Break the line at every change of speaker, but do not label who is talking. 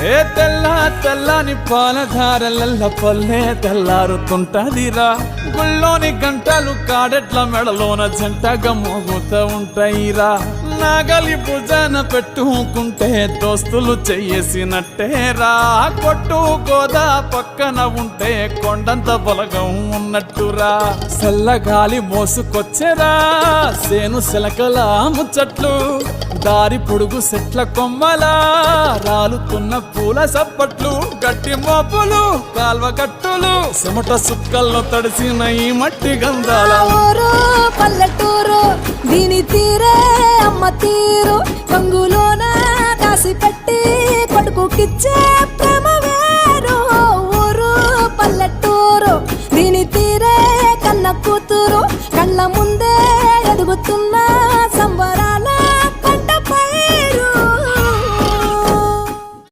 ఏ తెల్ల తెల్లని పాలధారలల్ల పల్లె తెల్లారుతుంటదిరా గుళ్ళోని గంటలు కాడెట్ల మెడలోన జంటగా మోగుతూ ఉంటాయిరా నాగలి భుజాన పెట్టుకుంటే దోస్తులు చెయ్యేసినట్టేరా కొట్టు గోదా పక్కన ఉంటే కొండంత బలగం ఉన్నట్టురా చల్లగాలి మోసుకొచ్చెరా సేను శిలకల ముచ్చట్లు దారి పొడుగు సెట్ల కొమ్మలా రాలుతున్న పూల సప్పట్లు గట్టి మోపులు కాల్వ కట్టులు చెమట సుక్కల్లో తడిసిన ఈ మట్టి గంధాల
పల్లెటూరు దీని తీరే అమ్మ తీరు కంగులోన కాసి పెట్టి కొడుకుకిచ్చే